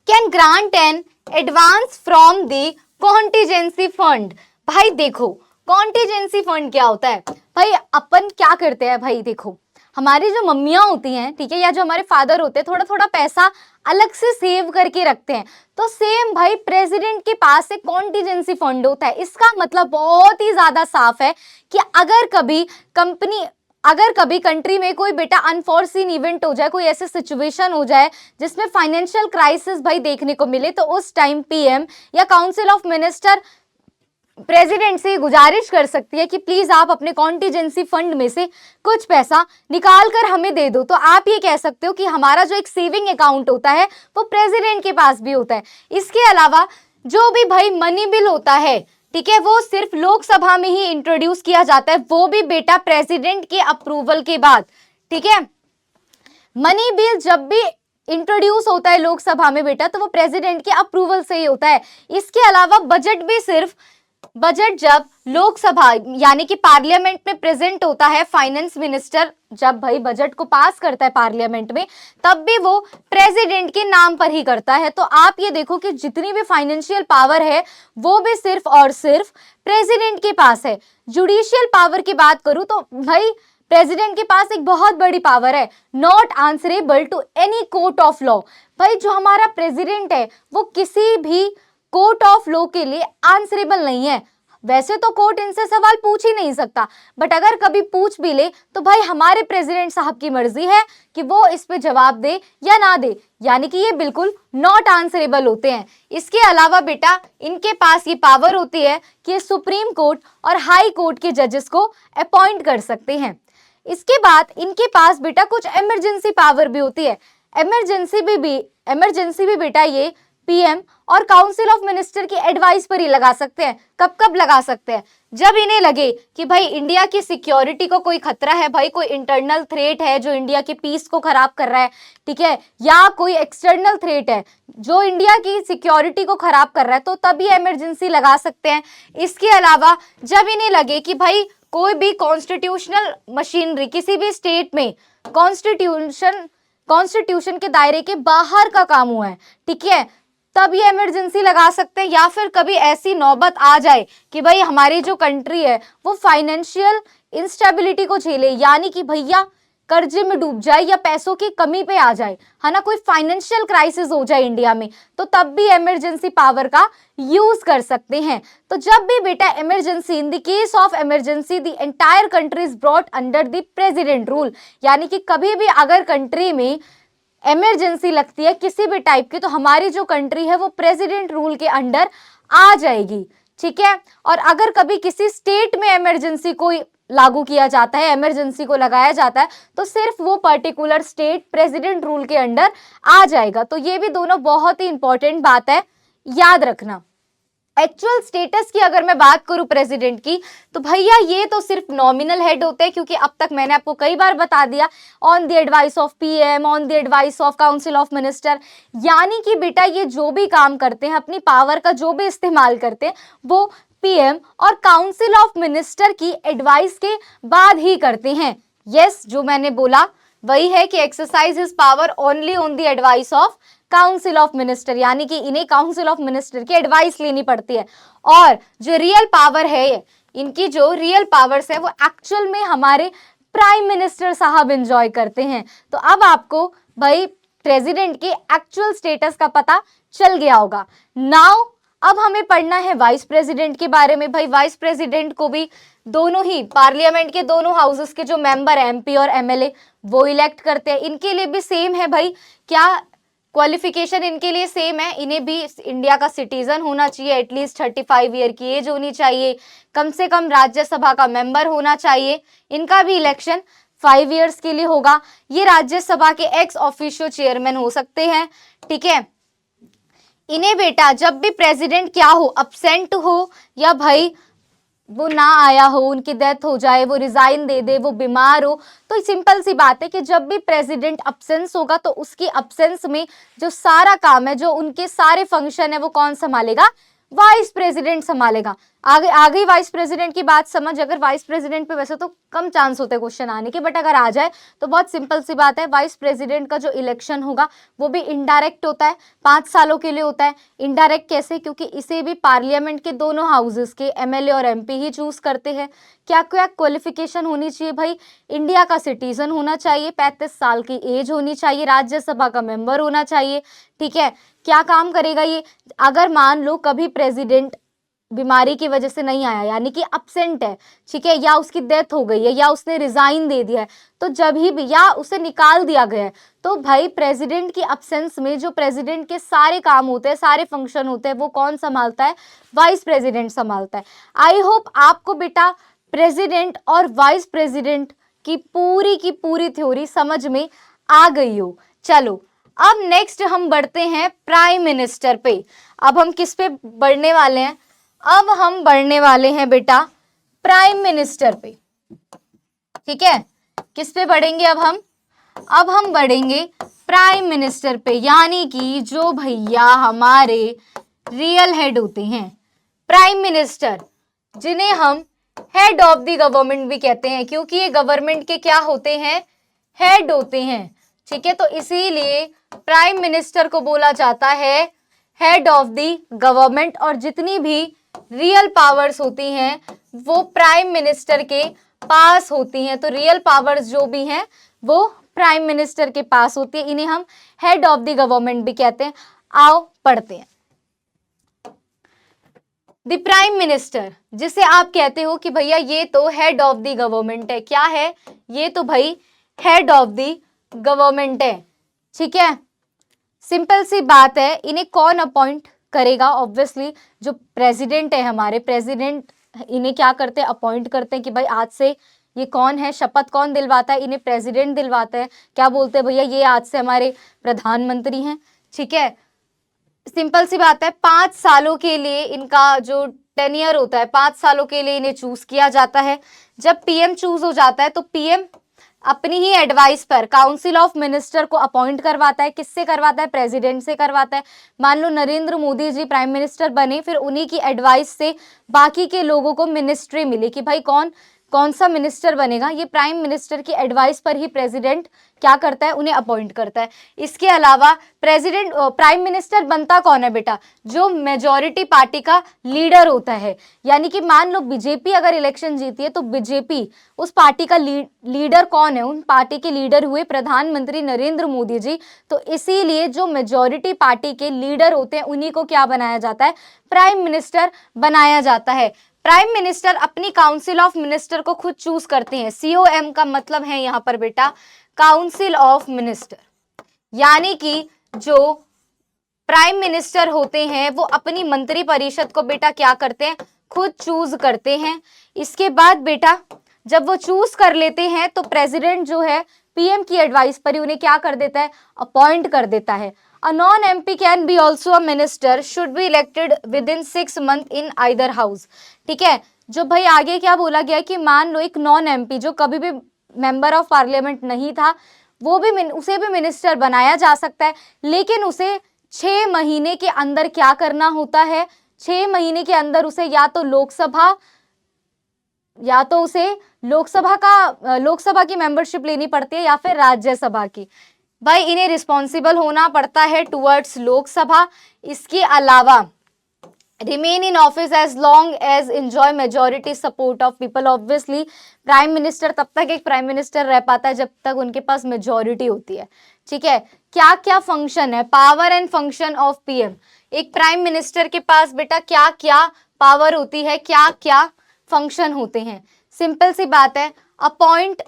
can grant an advance from the contingency fund. भाई देखो कॉन्टीजेंसी फंड क्या होता है? भाई अपन क्या करते हैं भाई, देखो हमारी जो मम्मियां होती हैं, ठीक है, या जो हमारे फादर होते हैं, थोड़ा थोड़ा पैसा अलग से सेव करके रखते हैं। तो सेम भाई प्रेसिडेंट के पास एक कॉन्टीजेंसी फंड होता है। इसका मतलब बहुत ही ज्यादा साफ है कि अगर कभी कंट्री में कोई बेटा अनफॉर्सीन इवेंट हो जाए, कोई ऐसी सिचुएशन हो जाए जिसमें फाइनेंशियल क्राइसिस भाई देखने को मिले, तो उस टाइम पीएम या काउंसिल ऑफ मिनिस्टर प्रेसिडेंट से गुजारिश कर सकती है कि प्लीज आप अपने कॉन्टीजेंसी फंड में से कुछ पैसा निकाल कर हमें दे दो। तो आप ये कह सकते हो कि हमारा जो एक सेविंग अकाउंट होता है वो प्रेसिडेंट के पास भी होता है। इसके अलावा जो भी भाई मनी बिल होता है, ठीक है, वो सिर्फ लोकसभा में ही इंट्रोड्यूस किया जाता है, वो भी बेटा प्रेसिडेंट के अप्रूवल के बाद। ठीक है, मनी बिल जब भी इंट्रोड्यूस होता है लोकसभा में बेटा तो वो प्रेसिडेंट के अप्रूवल से ही होता है। इसके अलावा बजट जब लोकसभा यानी कि पार्लियामेंट में प्रेजेंट होता है, फाइनेंस मिनिस्टर जब भाई बजट को पास करता है पार्लियामेंट में, तब भी वो प्रेसिडेंट के नाम पर ही करता है। तो आप ये देखो कि जितनी भी फाइनेंशियल पावर है वो भी सिर्फ और सिर्फ प्रेसिडेंट के पास है। जुडिशियल पावर की बात करूं तो भाई प्रेसिडेंट के पास एक बहुत बड़ी पावर है, not answerable to any court of law. भाई जो हमारा प्रेसिडेंट है वो किसी भी कोर्ट ऑफ लॉ के लिए आंसरेबल नहीं है। वैसे तो कोर्ट इनसे सवाल पूछ ही नहीं सकता, बट अगर कभी पूछ भी ले तो भाई हमारे प्रेसिडेंट साहब की मर्जी है कि वो इस पे जवाब दे या ना दे, यानी कि ये बिल्कुल नॉट आंसरेबल होते हैं। इसके अलावा बेटा इनके पास ये पावर होती है कि ये सुप्रीम कोर्ट और हाई कोर्ट के जजेस को अपॉइंट कर सकते हैं। इसके बाद इनके पास बेटा कुछ इमरजेंसी पावर भी होती है। इमरजेंसी भी बेटा ये पीएम और काउंसिल ऑफ मिनिस्टर की एडवाइस पर ही लगा सकते हैं। कब कब लगा सकते हैं? जब इन्हें लगे कि भाई इंडिया की सिक्योरिटी को कोई खतरा है, भाई कोई इंटरनल थ्रेट है जो इंडिया के पीस को खराब कर रहा है, ठीक है, या कोई एक्सटर्नल थ्रेट है जो इंडिया की सिक्योरिटी को खराब कर रहा है, तो तब ये इमरजेंसी लगा सकते हैं। इसके अलावा जब इन्हें लगे कि भाई कोई भी कॉन्स्टिट्यूशनल मशीनरी किसी भी स्टेट में कॉन्स्टिट्यूशन के दायरे के बाहर का काम हुआ है, ठीक है, तब ये इमरजेंसी लगा सकते हैं, या फिर कभी ऐसी नौबत आ जाए कि भाई हमारी जो कंट्री है वो फाइनेंशियल इंस्टेबिलिटी को झेले, यानी कि भैया कर्जे में डूब जाए या पैसों की कमी पे आ जाए, है ना, कोई फाइनेंशियल क्राइसिस हो जाए इंडिया में, तो तब भी इमरजेंसी पावर का यूज कर सकते हैं। तो जब भी बेटा emergency, in the case of emergency the entire country is brought under the president rule, यानी कि कभी भी अगर कंट्री में इमरजेंसी लगती है किसी भी टाइप की, तो हमारी जो कंट्री है वो प्रेसिडेंट रूल के अंडर आ जाएगी, ठीक है। और अगर कभी किसी स्टेट में इमरजेंसी को लागू किया जाता है, इमरजेंसी को लगाया जाता है, तो सिर्फ वो पर्टिकुलर स्टेट प्रेसिडेंट रूल के अंडर आ जाएगा। तो ये भी दोनों बहुत ही इंपॉर्टेंट बात है, याद रखना। एक्चुअल स्टेटस की अगर मैं बात करूं प्रेसिडेंट की, तो भैया ये तो सिर्फ नॉमिनल हेड होते हैं, क्योंकि अब तक मैंने आपको कई बार बता दिया, on the advice of PM, on the advice of council of minister, यानी कि बेटा ये जो भी काम करते हैं, अपनी पावर का जो भी इस्तेमाल करते हैं, वो पीएम और काउंसिल ऑफ मिनिस्टर की एडवाइस के बाद ही करते हैं। यस, जो मैंने बोला वही है कि exercise his power only on the advice of council of minister, यानी कि इन्हें काउंसिल ऑफ मिनिस्टर की एडवाइस लेनी पड़ती है। और जो रियल पावर है, इनकी जो रियल पावर्स है वो एक्चुअल में हमारे प्राइम मिनिस्टर साहब एंजॉय करते हैं। तो अब आपको भाई प्रेसिडेंट के एक्चुअल स्टेटस का पता चल गया होगा। नाउ अब हमें पढ़ना है वाइस प्रेसिडेंट के बारे में। भाई वाइस प्रेसिडेंट को भी दोनों ही पार्लियामेंट के दोनों हाउसेस के जो मेंबर है, एमपी और एमएलए, वो इलेक्ट करते हैं। इनके लिए भी सेम है भाई, क्या क्वालिफिकेशन इनके लिए सेम है, इन्हें भी इंडिया का सिटीजन होना चाहिए, एटलीस्ट 35 ईयर की एज होनी चाहिए, कम से कम राज्यसभा का मेंबर होना चाहिए। इनका भी इलेक्शन 5 ईयर्स के लिए होगा। ये राज्यसभा के एक्स ऑफिशियो चेयरमैन हो सकते हैं, ठीक है। इन्हें बेटा जब भी प्रेसिडेंट क्या हो, अब्सेंट हो या भाई वो ना आया हो, उनकी डेथ हो जाए, वो रिजाइन दे दे, वो बीमार हो, तो सिंपल सी बात है कि जब भी प्रेसिडेंट अब्सेंस होगा तो उसकी अब्सेंस में जो सारा काम है, जो उनके सारे फंक्शन है, वो कौन संभालेगा? वाइस प्रेसिडेंट संभालेगा। आगे वाइस प्रेसिडेंट की बात समझ। अगर वाइस प्रेसिडेंट पे वैसे तो कम चांस होते हैं क्वेश्चन आने के, बट अगर आ जाए तो बहुत सिंपल सी बात है, वाइस प्रेसिडेंट का जो इलेक्शन होगा वो भी इनडायरेक्ट होता है, 5 सालों के लिए होता है। इनडायरेक्ट कैसे? क्योंकि इसे भी पार्लियामेंट के दोनों हाउसेस के एमएलए और एमपी ही चूज करते हैं। क्या क्या क्वालिफिकेशन होनी चाहिए भाई? इंडिया का सिटीजन होना चाहिए, 35 साल की एज होनी चाहिए, राज्यसभा का मेंबर होना चाहिए, ठीक है। क्या काम करेगा ये? अगर मान लो कभी प्रेसिडेंट बीमारी की वजह से नहीं आया, यानी कि अब्सेंट है, ठीक है, या उसकी डेथ हो गई है, या उसने रिजाइन दे दिया है, तो जब भी या उसे निकाल दिया गया है, तो भाई प्रेसिडेंट की अब्सेंस में जो प्रेसिडेंट के सारे काम होते हैं, सारे फंक्शन होते हैं, वो कौन संभालता है? वाइस प्रेसिडेंट संभालता है। आई होप आपको बेटा प्रेसिडेंट और वाइस प्रेसिडेंट की पूरी थ्योरी समझ में आ गई हो। चलो अब नेक्स्ट हम बढ़ते हैं प्राइम मिनिस्टर पे। अब हम किस पे बढ़ने वाले हैं? अब हम बढ़ने वाले हैं बेटा प्राइम मिनिस्टर पे, ठीक है। किस पे बढ़ेंगे अब हम बढ़ेंगे प्राइम मिनिस्टर पे, यानी कि जो भैया हमारे रियल हेड होते हैं, प्राइम मिनिस्टर, जिन्हें हम हेड ऑफ द गवर्नमेंट भी कहते हैं, क्योंकि ये गवर्नमेंट के क्या होते हैं? हेड होते हैं, ठीक है। तो इसीलिए प्राइम मिनिस्टर को बोला जाता है हेड ऑफ द गवर्नमेंट, और जितनी भी रियल पावर्स होती हैं वो प्राइम मिनिस्टर के पास होती हैं। तो रियल पावर्स जो भी हैं वो प्राइम मिनिस्टर के पास होती है, इन्हें हम हेड ऑफ द गवर्नमेंट भी कहते हैं। आओ पढ़ते हैं। द प्राइम मिनिस्टर, जिसे आप कहते हो कि भैया ये तो हेड ऑफ द गवर्नमेंट है, क्या है? ये तो भाई हेड ऑफ द गवर्नमेंट है, ठीक है। सिंपल सी बात है, इन्हें कौन अपॉइंट करेगा? ऑब्वियसली जो प्रेसिडेंट है, हमारे प्रेसिडेंट इन्हें क्या करते हैं? अपॉइंट करते हैं कि भाई आज से ये कौन है, शपथ कौन दिलवाता है? इन्हें प्रेसिडेंट दिलवाता है। क्या बोलते हैं भैया? ये आज से हमारे प्रधानमंत्री हैं, ठीक है। सिंपल सी बात है, 5 सालों के लिए इनका जो टेन्योर होता है, 5 सालों के लिए इन्हें चूज किया जाता है। जब पीएम चूज हो जाता है तो पीएम अपनी ही एडवाइस पर काउंसिल ऑफ मिनिस्टर को अपॉइंट करवाता है। किससे करवाता है? प्रेसिडेंट से करवाता है। मान लो नरेंद्र मोदी जी प्राइम मिनिस्टर बने, फिर उन्हीं की एडवाइस से बाकी के लोगों को मिनिस्ट्री मिली कि भाई कौन कौन सा मिनिस्टर बनेगा, ये प्राइम मिनिस्टर की एडवाइस पर ही प्रेसिडेंट क्या करता है, उन्हें अपॉइंट करता है। इसके अलावा प्रेसिडेंट प्राइम मिनिस्टर बनता कौन है बेटा, जो मेजॉरिटी पार्टी का लीडर होता है। यानी कि मान लो बीजेपी अगर इलेक्शन जीती है तो बीजेपी उस पार्टी का लीडर कौन है, उन पार्टी के लीडर हुए प्रधानमंत्री नरेंद्र मोदी जी। तो इसीलिए जो मेजॉरिटी पार्टी के लीडर होते हैं उन्हीं को क्या बनाया जाता है, प्राइम मिनिस्टर बनाया जाता है। प्राइम मिनिस्टर अपनी काउंसिल ऑफ मिनिस्टर को खुद चूज करते हैं। COM का मतलब है यहाँ पर बेटा काउंसिल ऑफ मिनिस्टर, यानी कि जो प्राइम मिनिस्टर होते हैं वो अपनी मंत्री परिषद को बेटा क्या करते हैं, खुद चूज करते हैं। इसके बाद बेटा जब वो चूज कर लेते हैं तो प्रेसिडेंट जो है PM की एडवाइस पर ही उन्हें क्या कर देता है, अपॉइंट कर देता है। A non-MP can be also a minister should be elected within 6 months in either house। ठीक है, जो भाई आगे क्या बोला गया कि मान लो एक non-MP जो कभी भी मेंबर ऑफ पार्लियामेंट नहीं था, वो भी उसे भी मिनिस्टर बनाया जा सकता है, लेकिन उसे 6 महीने के अंदर क्या करना होता है, 6 महीने के अंदर उसे या तो लोकसभा की मेंबरशिप लेनी पड़ती है या फिर राज्यसभा की। भाई इन्हें रिस्पॉन्सिबल होना पड़ता है टुवर्ड्स लोकसभा। इसके अलावा remain in office as long as enjoy majority support of people. Obviously prime minister तब तक एक प्राइम मिनिस्टर रह पाता है जब तक उनके पास मेजॉरिटी होती है। ठीक है, क्या क्या फंक्शन है, power and function of PM। एक प्राइम मिनिस्टर के पास बेटा क्या क्या पावर होती है, क्या क्या फंक्शन होते हैं। सिंपल सी बात है, अपॉइंट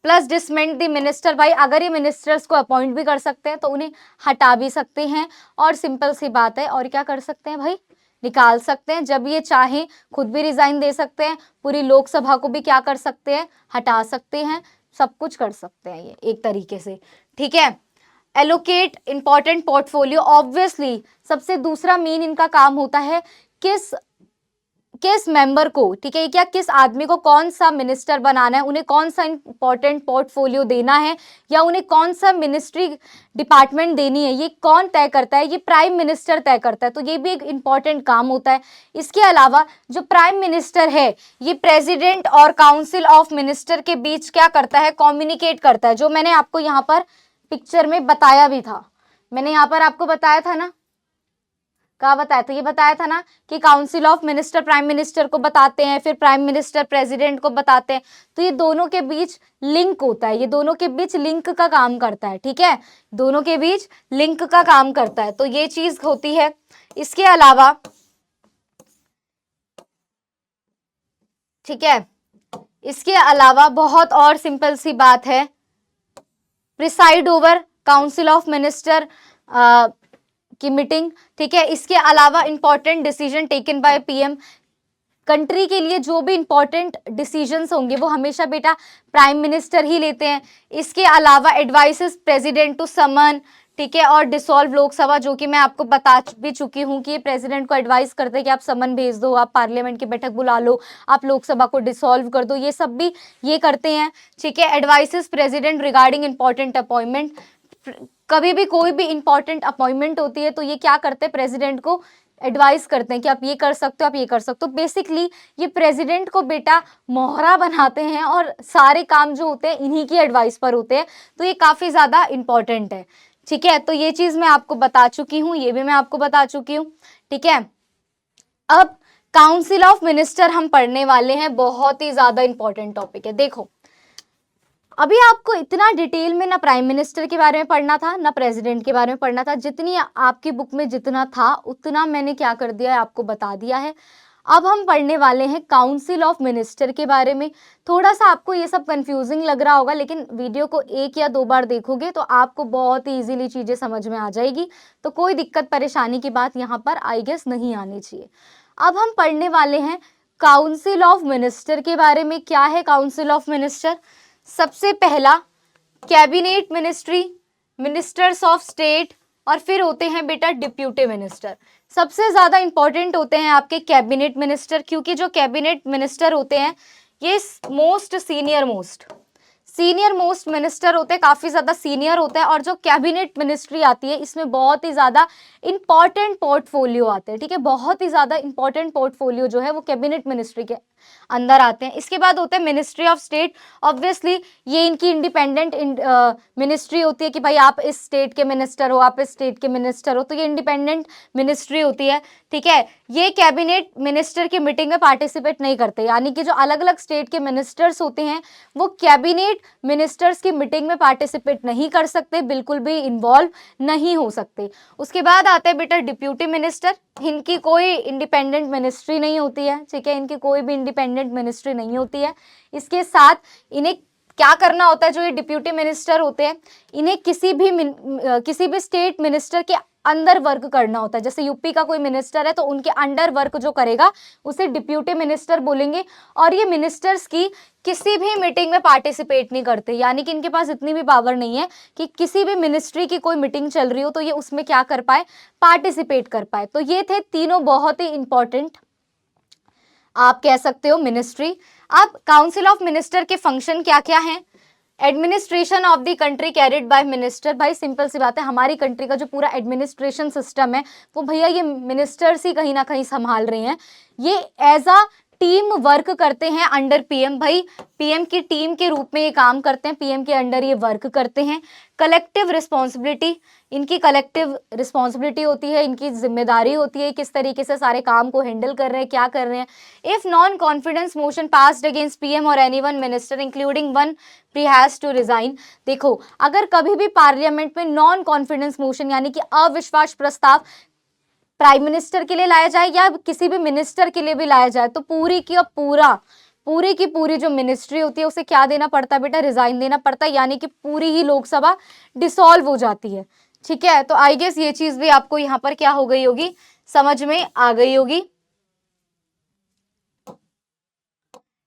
प्लस डिसमेंट द मिनिस्टर। भाई अगर ये मिनिस्टर्स को अपॉइंट भी कर सकते हैं तो उन्हें हटा भी सकते हैं, और सिंपल सी बात है, और क्या कर सकते हैं भाई, निकाल सकते हैं। जब ये चाहें खुद भी रिजाइन दे सकते हैं, पूरी लोकसभा को भी क्या कर सकते हैं, हटा सकते हैं, सब कुछ कर सकते हैं ये एक तरीके से। ठीक है, एलोकेट इंपॉर्टेंट पोर्टफोलियो। ऑब्वियसली सबसे दूसरा मेन इनका काम होता है किस मेंबर को, ठीक है, क्या किस आदमी को कौन सा मिनिस्टर बनाना है, उन्हें कौन सा इंपॉर्टेंट पोर्टफोलियो देना है, या उन्हें कौन सा मिनिस्ट्री डिपार्टमेंट देनी है, ये कौन तय करता है, ये प्राइम मिनिस्टर तय करता है। तो ये भी एक इंपॉर्टेंट काम होता है। इसके अलावा जो प्राइम मिनिस्टर है ये प्रेसिडेंट और काउंसिल ऑफ मिनिस्टर के बीच क्या करता है, कम्युनिकेट करता है। जो मैंने आपको यहाँ पर पिक्चर में बताया भी था, मैंने यहाँ पर आपको बताया था ना, क्या बताया था, ये बताया था ना कि council of minister prime minister को बताते हैं, फिर प्राइम मिनिस्टर प्रेसिडेंट को बताते हैं। तो ये दोनों के बीच लिंक होता है, ये दोनों के बीच लिंक का काम करता है। ठीक है, दोनों के बीच लिंक का काम करता है, तो ये चीज होती है। इसके अलावा ठीक है, इसके अलावा बहुत और सिंपल सी बात है, preside over council of minister की मीटिंग। ठीक है, इसके अलावा important decision taken by PM। Country के लिए जो भी इंपॉर्टेंट डिसीजंस होंगे वो हमेशा बेटा प्राइम मिनिस्टर ही लेते हैं। इसके अलावा एडवाइसेस प्रेसिडेंट टू समन, ठीक है, और डिसॉल्व लोकसभा, जो कि मैं आपको बता भी चुकी हूँ कि ये प्रेसिडेंट को एडवाइस करते हैं कि आप समन भेज दो, आप पार्लियामेंट की बैठक बुला लो, आप लोकसभा को डिसॉल्व कर दो, ये सब भी ये करते हैं। ठीक है, advices president regarding important appointment. कभी भी कोई भी इंपॉर्टेंट अपॉइंटमेंट होती है तो ये क्या करते हैं, प्रेसिडेंट को एडवाइस करते हैं कि आप ये कर सकते हो, आप ये कर सकते हो। बेसिकली ये प्रेसिडेंट को बेटा मोहरा बनाते हैं और सारे काम जो होते हैं इन्हीं की एडवाइस पर होते हैं, तो ये काफ़ी ज़्यादा इंपॉर्टेंट है। ठीक है, तो ये चीज़ मैं आपको बता चुकी हूँ, ये भी मैं आपको बता चुकी हूँ। ठीक है, अब काउंसिल ऑफ मिनिस्टर हम पढ़ने वाले हैं, बहुत ही ज़्यादा इंपॉर्टेंट टॉपिक है। देखो अभी आपको इतना डिटेल में ना प्राइम मिनिस्टर के बारे में पढ़ना था ना प्रेसिडेंट के बारे में पढ़ना था, जितनी आपकी बुक में जितना था उतना मैंने क्या कर दिया है, आपको बता दिया है। अब हम पढ़ने वाले हैं काउंसिल ऑफ मिनिस्टर के बारे में। थोड़ा सा आपको ये सब कंफ्यूजिंग लग रहा होगा, लेकिन वीडियो को 1 या 2 बार देखोगे तो आपको बहुत ही ईजिली चीज़ें समझ में आ जाएगी, तो कोई दिक्कत परेशानी की बात यहाँ पर आई गेस नहीं आनी चाहिए। अब हम पढ़ने वाले हैं काउंसिल ऑफ मिनिस्टर के बारे में। क्या है काउंसिल ऑफ मिनिस्टर? सबसे पहला cabinet ministry, ministers of state, और फिर होते हैं बेटा डिप्यूटी मिनिस्टर। सबसे ज़्यादा इंपॉर्टेंट होते हैं आपके कैबिनेट मिनिस्टर, क्योंकि जो कैबिनेट मिनिस्टर होते हैं ये सीनियर मोस्ट मिनिस्टर होते हैं, काफ़ी ज़्यादा सीनियर होते हैं। और जो कैबिनेट मिनिस्ट्री आती है इसमें बहुत ही ज़्यादा इंपॉर्टेंट पोर्टफोलियो आते हैं। ठीक है, बहुत ही ज़्यादा इंपॉर्टेंट पोर्टफोलियो जो है वो कैबिनेट मिनिस्ट्री के अंदर आते हैं। इसके बाद होता है मिनिस्ट्री ऑफ स्टेट। ऑब्वियसली ये इनकी इंडिपेंडेंट मिनिस्ट्री होती है कि भाई आप इस स्टेट के मिनिस्टर हो, आप इस स्टेट के मिनिस्टर हो, तो ये इंडिपेंडेंट मिनिस्ट्री होती है। ठीक है, ये कैबिनेट मिनिस्टर की मीटिंग में पार्टिसिपेट नहीं करते, यानी कि जो अलग अलग स्टेट के मिनिस्टर्स होते हैं वो कैबिनेट मिनिस्टर्स की मीटिंग में पार्टिसिपेट नहीं कर सकते, बिल्कुल भी इन्वॉल्व नहीं हो सकते। उसके बाद आता है बेटा डिप्यूटी मिनिस्टर। इनकी कोई इंडिपेंडेंट मिनिस्ट्री नहीं होती है। ठीक है, इनकी कोई भी इंडिपेंडेंट मिनिस्ट्री नहीं होती है। इसके साथ इन्हें क्या करना होता है, जो ये डिप्यूटी मिनिस्टर होते हैं इन्हें किसी भी स्टेट मिनिस्टर के अंदर वर्क करना होता है। जैसे यूपी का कोई मिनिस्टर है तो उनके अंडर वर्क जो करेगा उसे डिप्यूटी मिनिस्टर बोलेंगे। और ये मिनिस्टर्स की किसी भी मीटिंग में पार्टिसिपेट नहीं करते, यानी कि इनके पास इतनी भी पावर नहीं है कि किसी भी मिनिस्ट्री की कोई मीटिंग चल रही हो तो ये उसमें क्या कर पाए, पार्टिसिपेट कर पाए। तो ये थे तीनों बहुत ही इंपॉर्टेंट, आप कह सकते हो, मिनिस्ट्री। अब काउंसिल ऑफ मिनिस्टर के फंक्शन क्या क्या हैं? Administration of the country carried by minister. भाई सिंपल सी बात है, हमारी कंट्री का जो पूरा एडमिनिस्ट्रेशन सिस्टम है वो भैया ये मिनिस्टर्स ही कहीं ना कहीं संभाल रहे हैं। ये एज अ टीम वर्क करते हैं अंडर पीएम। भाई पीएम की टीम के रूप में ये काम करते हैं, पीएम के अंडर ये वर्क करते हैं। कलेक्टिव रिस्पॉन्सिबिलिटी, इनकी कलेक्टिव रिस्पॉन्सिबिलिटी होती है, इनकी जिम्मेदारी होती है किस तरीके से सारे काम को हैंडल कर रहे हैं, क्या कर रहे हैं। If non confidence motion passed against PM और anyone minister including one pre has to resign. देखो अगर कभी भी पार्लियामेंट में नॉन कॉन्फिडेंस मोशन यानी कि अविश्वास प्रस्ताव प्राइम मिनिस्टर के लिए लाया जाए या किसी भी मिनिस्टर के लिए भी लाया जाए तो पूरी की पूरी जो मिनिस्ट्री होती है उसे क्या देना पड़ता है बेटा, रिजाइन देना पड़ता है, यानी कि पूरी ही लोकसभा डिसॉल्व हो जाती है। ठीक है, तो आई गेस ये चीज भी आपको यहाँ पर क्या हो गई होगी, समझ में आ गई होगी।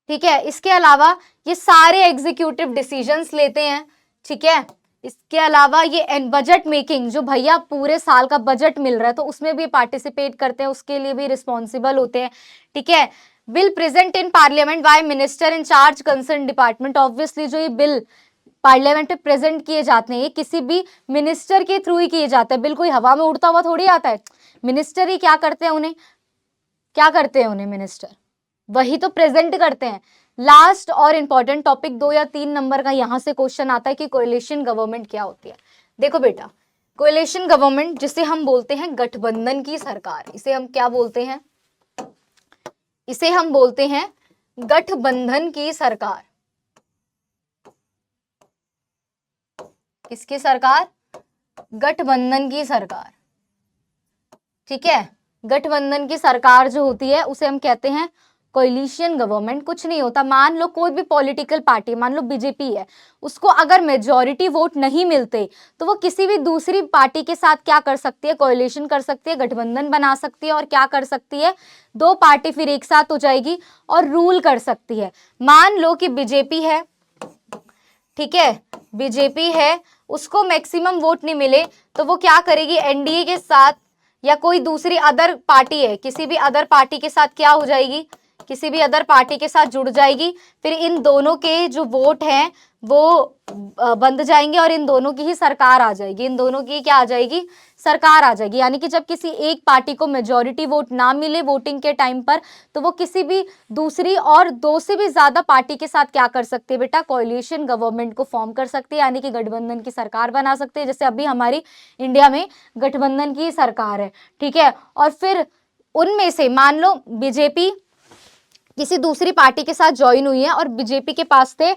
ठीक है, इसके अलावा ये सारे एग्जीक्यूटिव डिसीजंस लेते हैं। ठीक है, इसके अलावा ये बजट मेकिंग, जो भैया पूरे साल का बजट मिल रहा है तो उसमें भी पार्टिसिपेट करते हैं, उसके लिए भी रिस्पॉन्सिबल होते हैं। ठीक है, bill present in parliament by minister in charge concern department. Obviously जो ये बिल पार्लियामेंट में प्रेजेंट किए जाते हैं ये किसी भी मिनिस्टर के थ्रू ही किए जाते हैं, बिल कोई हवा में उड़ता हुआ थोड़ी आता है। मिनिस्टर ही क्या करते हैं, उन्हें मिनिस्टर वही तो प्रेजेंट करते हैं। लास्ट और इंपॉर्टेंट टॉपिक 2 या 3 नंबर का यहां से क्वेश्चन आता है कि कोएलिशन गवर्नमेंट क्या होती है। देखो बेटा, कोएलिशन गवर्नमेंट जिसे हम बोलते हैं गठबंधन की सरकार, इसे हम क्या बोलते हैं, इसे हम बोलते हैं गठबंधन की सरकार। किसकी सरकार? गठबंधन की सरकार। ठीक है, गठबंधन की सरकार जो होती है उसे हम कहते हैं कोएलिशन गवर्नमेंट। कुछ नहीं होता, मान लो कोई भी पॉलिटिकल पार्टी, मान लो बीजेपी है, उसको अगर मेजॉरिटी वोट नहीं मिलते तो वो किसी भी दूसरी पार्टी के साथ क्या कर सकती है, कोएलिशन कर सकती है, गठबंधन बना सकती है और क्या कर सकती है, 2 पार्टी फिर एक साथ हो जाएगी और रूल कर सकती है। मान लो कि बीजेपी है, ठीक है, बीजेपी है, उसको मैक्सिमम वोट नहीं मिले तो वो क्या करेगी, एनडीए के साथ या कोई दूसरी अदर पार्टी है, किसी भी अदर पार्टी के साथ क्या हो जाएगी, किसी भी अदर पार्टी के साथ जुड़ जाएगी। फिर इन दोनों के जो वोट हैं वो बंध जाएंगे और इन दोनों की ही सरकार आ जाएगी, इन दोनों की क्या आ जाएगी, सरकार आ जाएगी। यानी कि जब किसी एक पार्टी को मेजॉरिटी वोट ना मिले वोटिंग के टाइम पर तो वो किसी भी दूसरी और 2 से भी ज्यादा पार्टी के साथ क्या कर सकते हैं बेटा, कोएलिशन गवर्नमेंट को फॉर्म कर सकते हैं, यानी कि गठबंधन की सरकार बना सकते हैं। जैसे अभी हमारी इंडिया में गठबंधन की सरकार है। ठीक है, और फिर उनमें से मान लो बीजेपी किसी दूसरी पार्टी के साथ ज्वाइन हुई है और बीजेपी के पास थे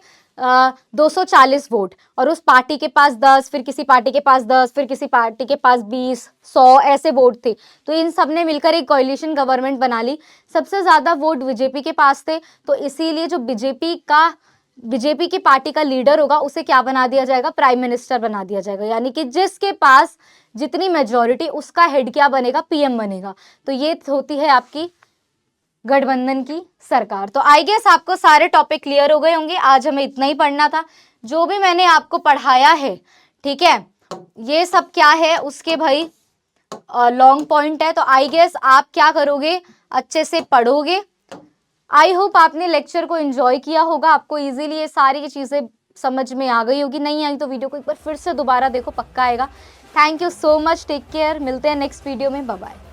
240 वोट और उस पार्टी के पास 10, फिर किसी पार्टी के पास 10, फिर किसी पार्टी के पास 20, 100 ऐसे वोट थे। तो इन सब ने मिलकर एक कोएलिशन गवर्नमेंट बना ली। सबसे ज्यादा वोट बीजेपी के पास थे तो इसीलिए जो बीजेपी की पार्टी का लीडर होगा उसे क्या बना दिया जाएगा, प्राइम मिनिस्टर बना दिया जाएगा। यानी कि जिसके पास जितनी मेजॉरिटी उसका हेड क्या बनेगा, पीएम बनेगा। तो ये होती है आपकी गठबंधन की सरकार। तो आई गेस आपको सारे टॉपिक क्लियर हो गए होंगे। आज हमें इतना ही पढ़ना था, जो भी मैंने आपको पढ़ाया है। ठीक है, ये सब क्या है उसके भाई लॉन्ग पॉइंट है। तो आई गेस आप क्या करोगे, अच्छे से पढ़ोगे। आई होप आपने लेक्चर को एंजॉय किया होगा, आपको इजीली ये सारी चीजें समझ में आ गई होगी। नहीं आई तो वीडियो को एक बार फिर से दोबारा देखो, पक्का आएगा। Thank you so much, take care, मिलते हैं नेक्स्ट वीडियो में, बाय बाय।